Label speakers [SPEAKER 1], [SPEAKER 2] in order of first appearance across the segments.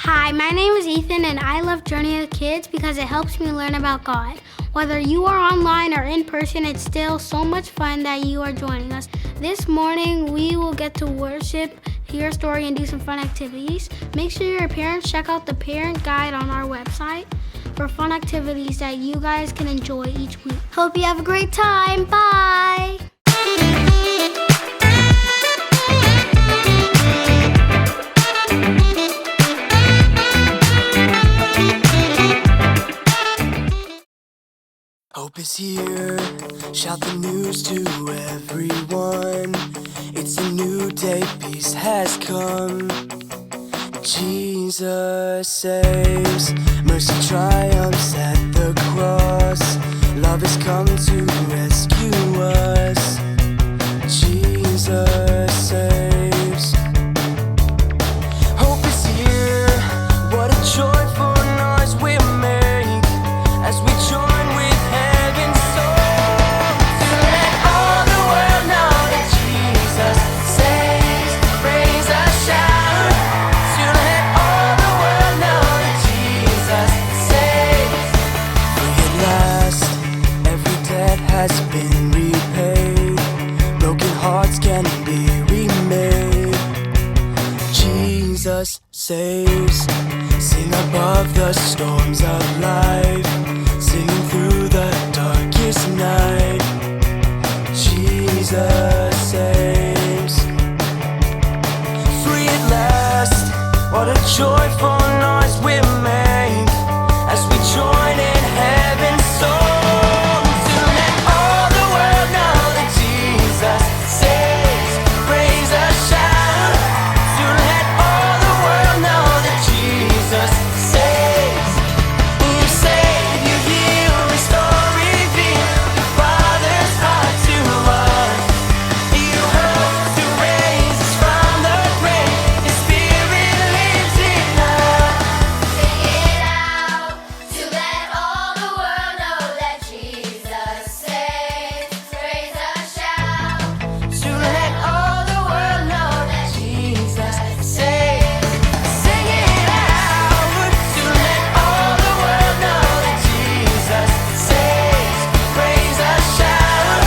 [SPEAKER 1] Hi, my name is Ethan and I love Journey of the Kids because it helps me learn about God. Whether you are online or in person, it's still so much fun that you are joining us. This morning, we will get to worship, hear a story, and do some fun activities. Make sure your parents check out the parent guide on our website for fun activities that you guys can enjoy each week. Hope you have a great time. Bye!
[SPEAKER 2] Hope is here, shout the news to everyone. It's a new day, peace has come. Jesus saves, mercy triumphs at the cross. Love has come to rescue us. Jesus saves. Hope is here, what a joyful noise we make as we join with heaven's song to let all the world know that Jesus saves. Praise a shout to let all the world know that Jesus saves. Free at last, every debt has been repaid. Broken hearts can be remade. Jesus saves. Sing above the storms of life, singing through the darkest night. Jesus saves. Free at last, what a joyful noise we make as we join in heaven's song to let all the world know that Jesus saves. Praise a shout to let all the world know that Jesus saves. You save, you heal, restore, reveal the Father's heart to us. You help to raise us from the grave. His Spirit lives in us.
[SPEAKER 3] Sing it out to let all the world know that Jesus saves. Praise a shout
[SPEAKER 2] To let all the world know that Jesus saves. Sing it out to let all the world know that Jesus saves. Praise a shout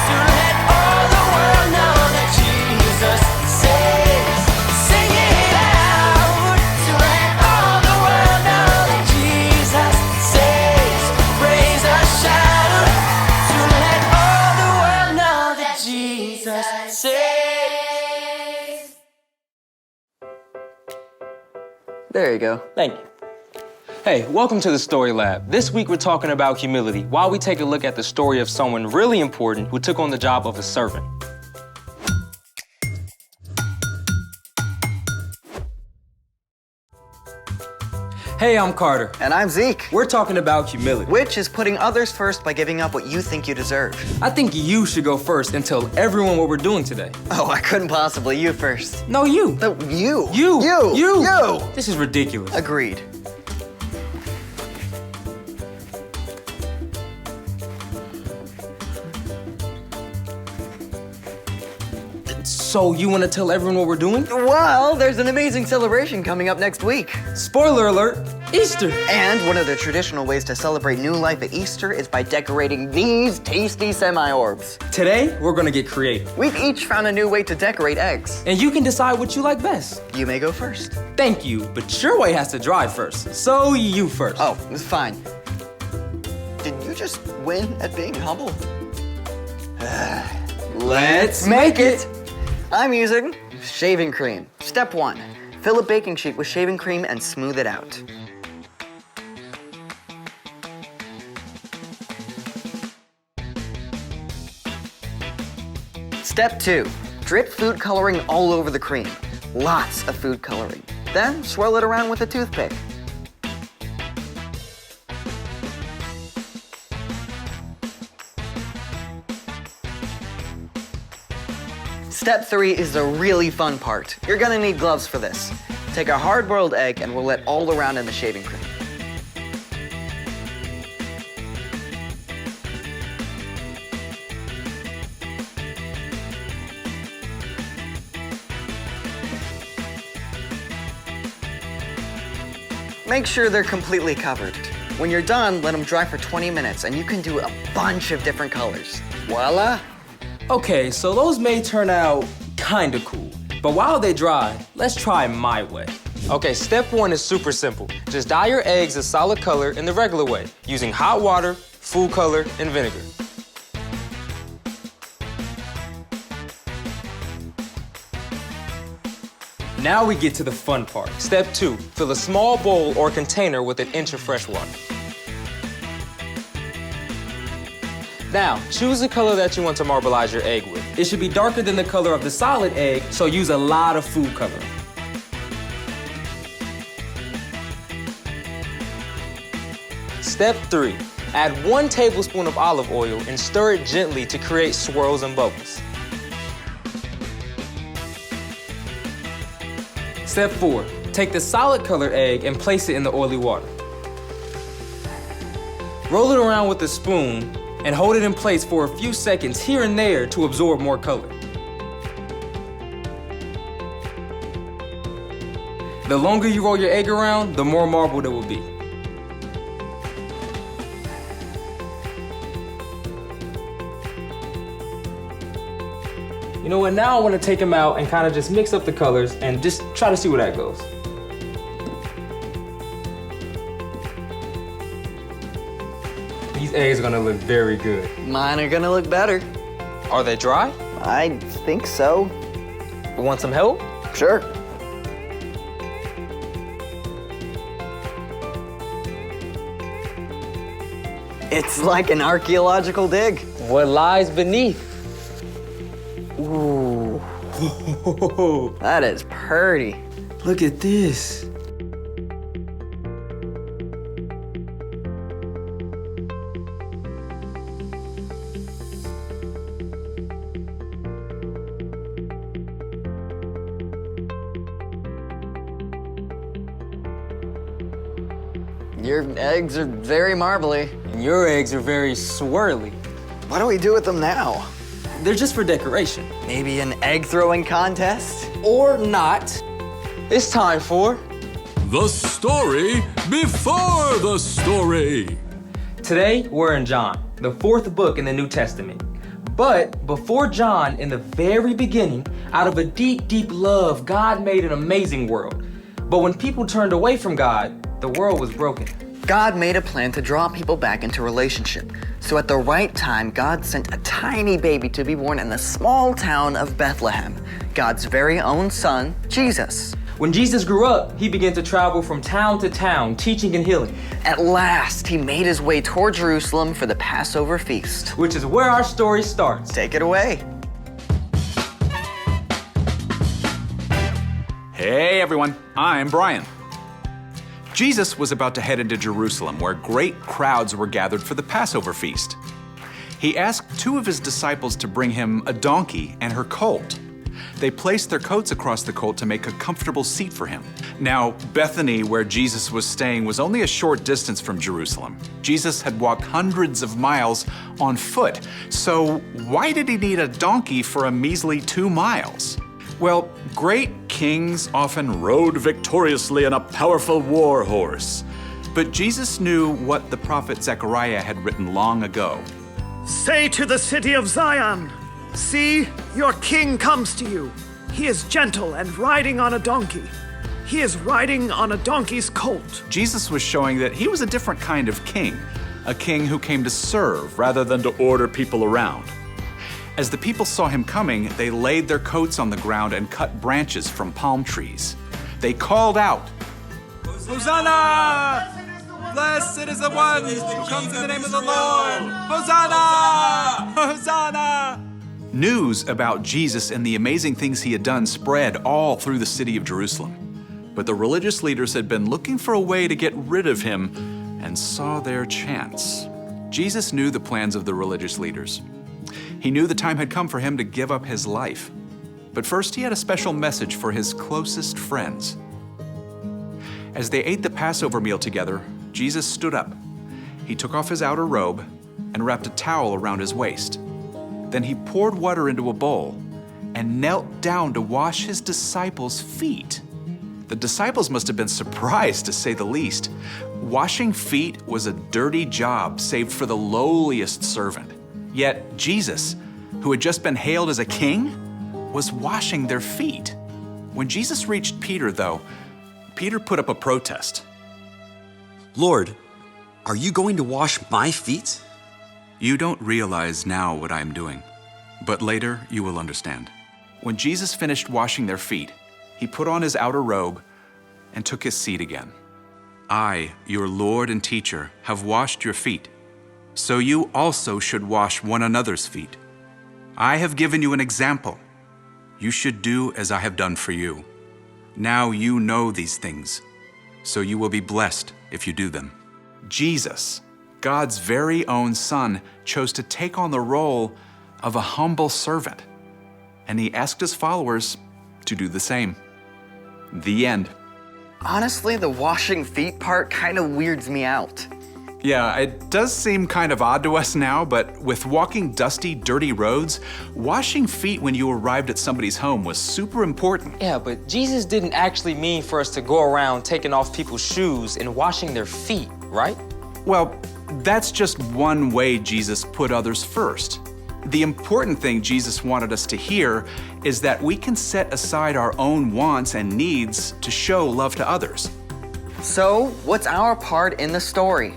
[SPEAKER 2] to let all the world know that Jesus saves. Sing it out to let all the world know that Jesus saves. Praise a shout to let all the world know that Jesus saves.
[SPEAKER 4] There you go.
[SPEAKER 5] Thank you. Hey, welcome to the Story Lab. This week we're talking about humility while we take a look at the story of someone really important who took on the job of a servant. Hey, I'm Carter.
[SPEAKER 4] And I'm Zeke,
[SPEAKER 5] We're talking about humility.
[SPEAKER 4] which is putting others first by giving up what you think you deserve.
[SPEAKER 5] I think you should go first and tell everyone what we're doing today.
[SPEAKER 4] Oh, I couldn't possibly. You first.
[SPEAKER 5] No, you.
[SPEAKER 4] No, you.
[SPEAKER 5] You.
[SPEAKER 4] You.
[SPEAKER 5] This is ridiculous.
[SPEAKER 4] Agreed.
[SPEAKER 5] So you want to tell everyone what we're doing?
[SPEAKER 4] Well, there's an amazing celebration coming up next week.
[SPEAKER 5] Spoiler alert, Easter.
[SPEAKER 4] And one of the traditional ways to celebrate new life at Easter is by decorating these tasty semi-orbs.
[SPEAKER 5] Today, we're gonna get creative.
[SPEAKER 4] We've each found a new way to decorate eggs.
[SPEAKER 5] And you can decide what you like best.
[SPEAKER 4] You may go first.
[SPEAKER 5] Thank you, but your way has to dry first. So you first.
[SPEAKER 4] Oh, it's fine. Did you just win at being humble?
[SPEAKER 5] Let's make it.
[SPEAKER 4] I'm using shaving cream. Step 1, fill a baking sheet with shaving cream and smooth it out. Step 2, drip food coloring all over the cream. Lots of food coloring. Then swirl it around with a toothpick. Step 3 is the really fun part. You're gonna need gloves for this. Take a hard-boiled egg and roll it all around in the shaving cream. Make sure they're completely covered. When you're done, let them dry for 20 minutes and you can do a bunch of different colors. Voila!
[SPEAKER 5] Okay, so those may turn out kinda cool. But while they dry, let's try my way. Okay, step 1 is super simple. Just dye your eggs a solid color in the regular way, using hot water, food color, and vinegar. Now we get to the fun part. Step 2, fill a small bowl or container with 1 inch of fresh water. Now, choose the color that you want to marbleize your egg with. It should be darker than the color of the solid egg, so use a lot of food coloring. Step 3, add 1 tablespoon of olive oil and stir it gently to create swirls and bubbles. Step 4, take the solid colored egg and place it in the oily water. Roll it around with a spoon and hold it in place for a few seconds here and there to absorb more color. The longer you roll your egg around, the more marbled it will be. You know what, now I want to take them out and kind of just mix up the colors and just try to see where that goes. These eggs are gonna look very good.
[SPEAKER 4] Mine are gonna look better.
[SPEAKER 5] Are they dry?
[SPEAKER 4] I think so.
[SPEAKER 5] You want some help?
[SPEAKER 4] Sure. It's like an archaeological dig.
[SPEAKER 5] What lies beneath?
[SPEAKER 4] Ooh, that is pretty.
[SPEAKER 5] Look at this.
[SPEAKER 4] Your eggs are very marbly.
[SPEAKER 5] And your eggs are very swirly.
[SPEAKER 4] What do we do with them now?
[SPEAKER 5] They're just for decoration.
[SPEAKER 4] Maybe an egg throwing contest?
[SPEAKER 5] Or not. It's time for
[SPEAKER 6] The story before the story.
[SPEAKER 5] Today, we're in John, the 4th book in the New Testament. But before John, in the very beginning, out of a deep, deep love, God made an amazing world. But when people turned away from God, the world was broken.
[SPEAKER 4] God made a plan to draw people back into relationship. So at the right time, God sent a tiny baby to be born in the small town of Bethlehem, God's very own son, Jesus.
[SPEAKER 5] When Jesus grew up, he began to travel from town to town, teaching and healing,
[SPEAKER 4] At last, he made his way toward Jerusalem for the Passover feast.
[SPEAKER 5] which is where our story starts.
[SPEAKER 4] Take it away.
[SPEAKER 7] Hey everyone, I'm Brian. Jesus was about to head into Jerusalem where great crowds were gathered for the Passover feast. He asked 2 of his disciples to bring him a donkey and her colt. They placed their coats across the colt to make a comfortable seat for him. Now, Bethany, where Jesus was staying, was only a short distance from Jerusalem. Jesus had walked hundreds of miles on foot, so why did he need a donkey for a measly 2 miles? Well, great kings often rode victoriously on a powerful war horse. But Jesus knew what the prophet Zechariah had written long ago.
[SPEAKER 8] Say to the city of Zion, see, your king comes to you. He is gentle and riding on a donkey. He is riding on a donkey's colt.
[SPEAKER 7] Jesus was showing that he was a different kind of king, a king who came to serve rather than to order people around. As the people saw him coming, they laid their coats on the ground and cut branches from palm trees. They called out,
[SPEAKER 6] Hosanna! Blessed is the one who comes in the name of the Lord. Hosanna! Hosanna!
[SPEAKER 7] News about Jesus and the amazing things he had done spread all through the city of Jerusalem. But the religious leaders had been looking for a way to get rid of him and saw their chance. Jesus knew the plans of the religious leaders. He knew the time had come for him to give up his life. But first, he had a special message for his closest friends. As they ate the Passover meal together, Jesus stood up. He took off his outer robe and wrapped a towel around his waist. Then he poured water into a bowl and knelt down to wash his disciples' feet. The disciples must have been surprised, to say the least. Washing feet was a dirty job saved for the lowliest servant. Yet Jesus, who had just been hailed as a king, was washing their feet. When Jesus reached Peter, though, Peter put up a protest.
[SPEAKER 9] Lord, are you going to wash my feet?
[SPEAKER 7] You don't realize now what I am doing, but later you will understand. When Jesus finished washing their feet, he put on his outer robe and took his seat again. I, your Lord and teacher, have washed your feet, so you also should wash one another's feet. I have given you an example. You should do as I have done for you. Now you know these things, so you will be blessed if you do them. Jesus, God's very own Son, chose to take on the role of a humble servant, and he asked his followers to do the same. The end.
[SPEAKER 4] Honestly, the washing feet part kind of weirds me out.
[SPEAKER 7] Yeah, it does seem kind of odd to us now, but with walking dusty, dirty roads, washing feet when you arrived at somebody's home was super important.
[SPEAKER 5] Yeah, but Jesus didn't actually mean for us to go around taking off people's shoes and washing their feet, right?
[SPEAKER 7] Well, that's just one way Jesus put others first. The important thing Jesus wanted us to hear is that we can set aside our own wants and needs to show love to others.
[SPEAKER 4] So, what's our part in the story?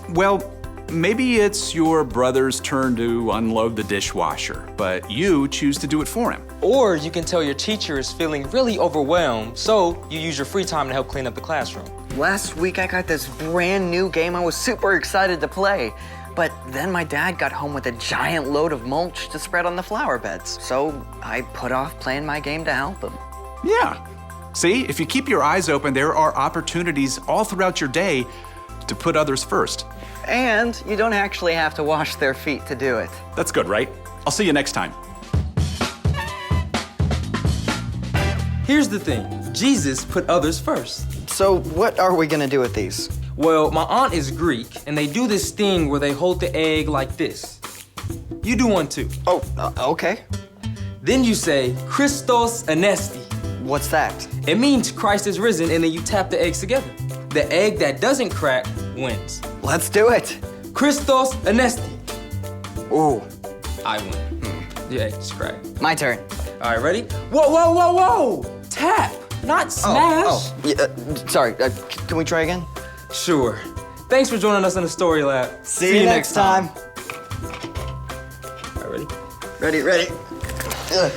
[SPEAKER 7] Well, maybe it's your brother's turn to unload the dishwasher, but you choose to do it for him.
[SPEAKER 5] Or you can tell your teacher is feeling really overwhelmed, so you use your free time to help clean up the classroom.
[SPEAKER 4] Last week I got this brand new game I was super excited to play. But then my dad got home with a giant load of mulch to spread on the flower beds. So I put off playing my game to help him.
[SPEAKER 7] Yeah. See, if you keep your eyes open, there are opportunities all throughout your day to put others first.
[SPEAKER 4] And you don't actually have to wash their feet to do it.
[SPEAKER 7] That's good, right? I'll see you next time.
[SPEAKER 5] Here's the thing, Jesus put others first.
[SPEAKER 4] So what are we gonna do with these?
[SPEAKER 5] Well, my aunt is Greek, and they do this thing where they hold the egg like this. You do one too.
[SPEAKER 4] Oh, okay.
[SPEAKER 5] Then you say, Christos Anesti.
[SPEAKER 4] What's that?
[SPEAKER 5] It means Christ is risen, and then you tap the eggs together. The egg that doesn't crack wins.
[SPEAKER 4] Let's do it.
[SPEAKER 5] Christos Anesti.
[SPEAKER 4] Ooh,
[SPEAKER 5] I win. The egg just cracked.
[SPEAKER 4] my turn.
[SPEAKER 5] All right, ready? Whoa, whoa, whoa, whoa! Tap, not smash.
[SPEAKER 4] Yeah, sorry, can we try again?
[SPEAKER 5] Sure. Thanks for joining us in the Story Lab.
[SPEAKER 4] See you next time.
[SPEAKER 5] All right, ready?
[SPEAKER 4] Ready. Ugh.